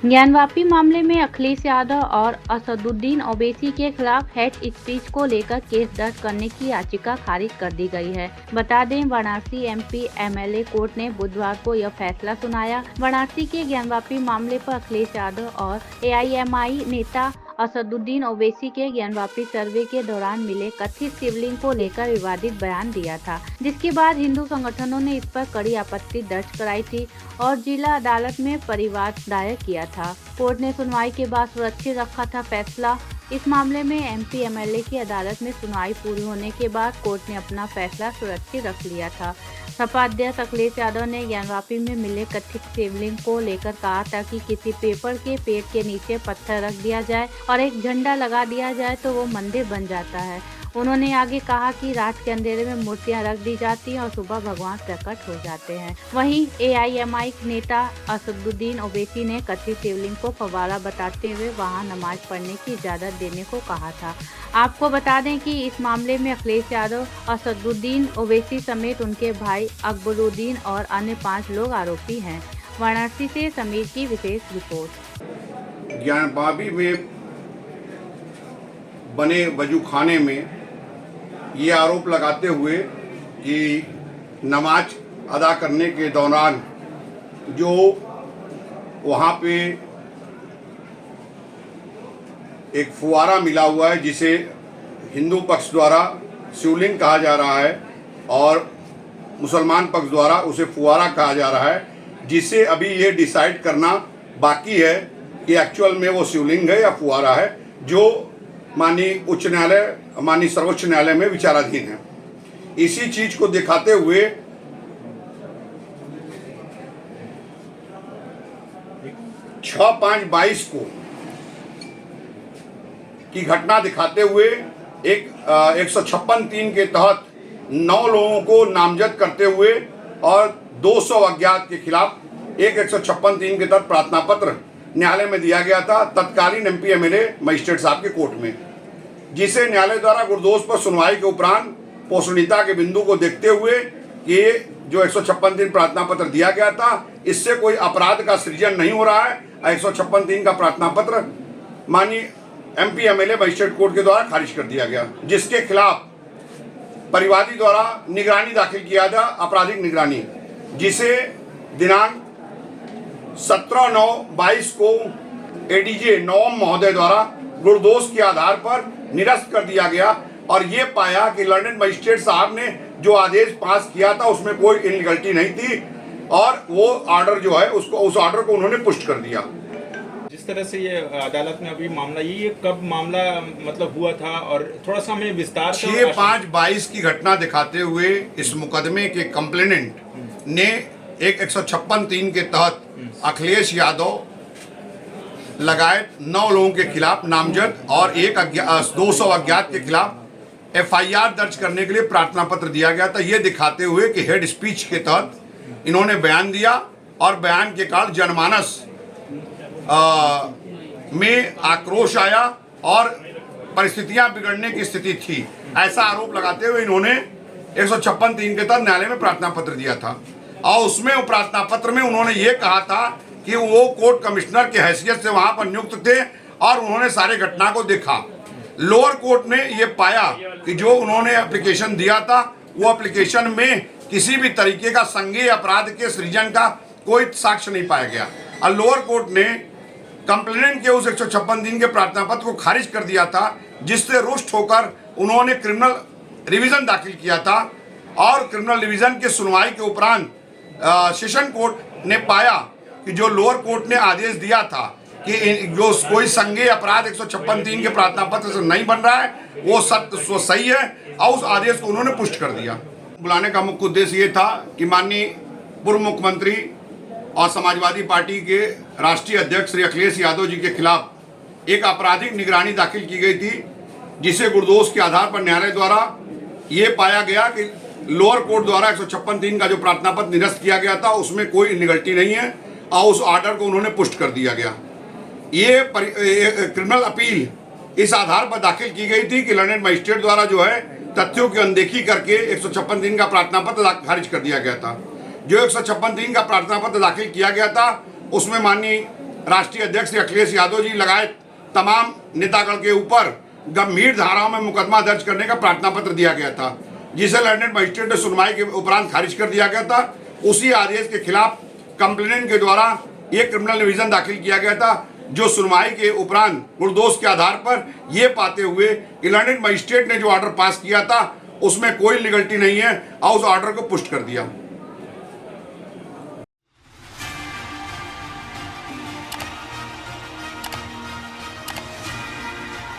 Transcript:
ज्ञानवापी मामले में अखिलेश यादव और असदुद्दीन ओवैसी के खिलाफ हेट स्पीच को लेकर केस दर्ज करने की याचिका खारिज कर दी गई है। बता दें, वाराणसी एमपी एमएलए कोर्ट ने बुधवार को यह फैसला सुनाया। वाराणसी के ज्ञानवापी मामले पर अखिलेश यादव और एआईएमआई नेता असदुद्दीन ओवैसी के ज्ञानवापी सर्वे के दौरान मिले कथित शिवलिंग को लेकर विवादित बयान दिया था, जिसके बाद हिंदू संगठनों ने इस पर कड़ी आपत्ति दर्ज कराई थी और जिला अदालत में परिवाद दायर किया था। कोर्ट ने सुनवाई के बाद सुरक्षित रखा था फैसला। इस मामले में एमपी एमएलए की अदालत में सुनवाई पूरी होने के बाद कोर्ट ने अपना फैसला सुरक्षित रख लिया था। सपा अध्यक्ष अखिलेश यादव ने ज्ञानवापी में मिले कथित शिवलिंग को लेकर कहा था कि किसी पेपर के पेड़ के नीचे पत्थर रख दिया जाए और एक झंडा लगा दिया जाए तो वो मंदिर बन जाता है। उन्होंने आगे कहा कि रात के अंधेरे में मूर्तियां रख दी जाती हैं और सुबह भगवान प्रकट हो जाते हैं। वहीं एआईएमआई नेता असदुद्दीन ओवैसी ने कथित शिवलिंग को फव्वारा बताते हुए वहां नमाज पढ़ने की इजाजत देने को कहा था। आपको बता दें कि इस मामले में अखिलेश यादव, असदुद्दीन ओवैसी समेत उनके भाई अकबरुद्दीन और अन्य 5 लोग आरोपी हैं। वाराणसी से समीर की विशेष रिपोर्ट। ज्ञानवापी में बने वजूखाने में ये आरोप लगाते हुए कि नमाज अदा करने के दौरान जो वहाँ पे एक फुवारा मिला हुआ है जिसे हिंदू पक्ष द्वारा शिवलिंग कहा जा रहा है और मुसलमान पक्ष द्वारा उसे फुवारा कहा जा रहा है, जिसे अभी ये डिसाइड करना बाकी है कि एक्चुअल में वो शिवलिंग है या फुवारा है, जो माननीय उच्च न्यायालय, माननीय सर्वोच्च न्यायालय में विचाराधीन है। इसी चीज को दिखाते हुए 6/5/22 को की घटना दिखाते हुए एक 156(3) के तहत 9 लोगों को नामजद करते हुए और 200 अज्ञात के खिलाफ एक 156(3) के तहत प्रार्थना पत्र न्यायालय में दिया गया था तत्कालीन एमपी एमएलए मजिस्ट्रेट साहब के कोर्ट में, जिसे न्यायालय द्वारा गुरदोष पर सुनवाई के उपरांत पोषणीयता के बिंदु को देखते हुए कि ये जो 156(3) प्रार्थना पत्र दिया गया था इससे कोई अपराध का सृजन नहीं हो रहा है। 156(3) का प्रार्थना पत्र माननीय एमपी एमएलए मजिस्ट्रेट कोर्ट के द्वारा खारिज कर दिया गया, जिसके खिलाफ परिवादी द्वारा निगरानी दाखिल किया था, आपराधिक निगरानी, जिसे दिनांक 17/9/22 को एडीजे नवम महोदय द्वारा गुरदोष के आधार पर निरस्त कर दिया गया और ये पाया कि लर्नेड मजिस्ट्रेट साहब ने जो आदेश पास किया था उसमें कोई इलीगलिटी नहीं थी और वो ऑर्डर जो है उसको, उस ऑर्डर को उन्होंने पुष्ट कर दिया। जिस तरह से ये अदालत में अभी मामला, ये कब मामला मतलब हुआ था और थोड़ा सा हमें विस्तार से 6/5/22 की घटना दिखाते हुए इस मुकदमे के कंप्लेनेंट ने एक 156(3) के तहत अखिलेश यादव लगाए 9 लोगों के खिलाफ नामजद और 200 अज्ञात के खिलाफ एफआईआर दर्ज करने के लिए प्रार्थना पत्र दिया गया था। ये दिखाते हुए कि हेड स्पीच के तहत इन्होंने बयान दिया और बयान के कारण जनमानस में आक्रोश आया और परिस्थितियां बिगड़ने की स्थिति थी, ऐसा आरोप लगाते हुए इन्होंने 156(3) के तहत न्यायालय में प्रार्थना पत्र दिया था और उसमें प्रार्थना पत्र में उन्होंने ये कहा था कि वो कोर्ट कमिश्नर की हैसियत से वहां पर नियुक्त थे और उन्होंने सारे घटना को देखा। लोअर कोर्ट ने ये पाया कि जो उन्होंने एप्लीकेशन दिया था वो एप्लीकेशन में किसी भी तरीके का संज्ञेय अपराध के सृजन का कोई साक्ष्य नहीं पाया गया और लोअर कोर्ट ने कंप्लेनेंट के उस 156(3) के प्रार्थना पत्र को खारिज कर दिया था, जिससे रुष्ट होकर उन्होंने क्रिमिनल रिवीजन दाखिल किया था और क्रिमिनल रिवीजन के सुनवाई के उपरांत सेशन कोर्ट ने पाया कि जो लोअर कोर्ट ने आदेश दिया था कि जो कोई संज्ञेय अपराध 156(3) के प्रार्थना पत्र से नहीं बन रहा है वो सही है और उस आदेश को उन्होंने पुष्ट कर दिया। बुलाने का मुख्य उद्देश्य ये था कि माननीय पूर्व मुख्यमंत्री और समाजवादी पार्टी के राष्ट्रीय अध्यक्ष श्री अखिलेश यादव जी के खिलाफ एक आपराधिक निगरानी दाखिल की गई थी, जिसे गुरदोष के आधार पर न्यायालय द्वारा ये पाया गया कि लोअर कोर्ट द्वारा 156(3) का जो प्रार्थना पत्र निरस्त किया गया था उसमें कोई इलीगलिटी नहीं है और उस ऑर्डर को उन्होंने पुष्ट कर दिया गया। ये क्रिमिनल अपील इस आधार पर दाखिल की गई थी कि लर्नेड मजिस्ट्रेट द्वारा जो है तथ्यों की अनदेखी करके 156(3) का प्रार्थना पत्र खारिज कर दिया गया था। जो 156(3) का प्रार्थना पत्र दाखिल किया गया था उसमें माननीय राष्ट्रीय अध्यक्ष श्री अखिलेश यादव जी लगाए तमाम नेतागण के ऊपर गंभीर धाराओं में मुकदमा दर्ज करने का प्रार्थना पत्र दिया गया था, जिसे लंदन मजिस्ट्रेट ने सुनवाई के उपरांत खारिज कर दिया गया था। उसी आदेश के खिलाफ कंप्लेनेंट के द्वारा ये क्रिमिनल निवेदन दाखिल किया गया था, जो सुनवाई के उपरांत निर्दोष के आधार पर ये पाते हुए कि लंदन मजिस्ट्रेट ने जो ऑर्डर पास किया था उसमें कोई लीगलिटी नहीं है और उस ऑर्डर को पुष्ट कर दिया।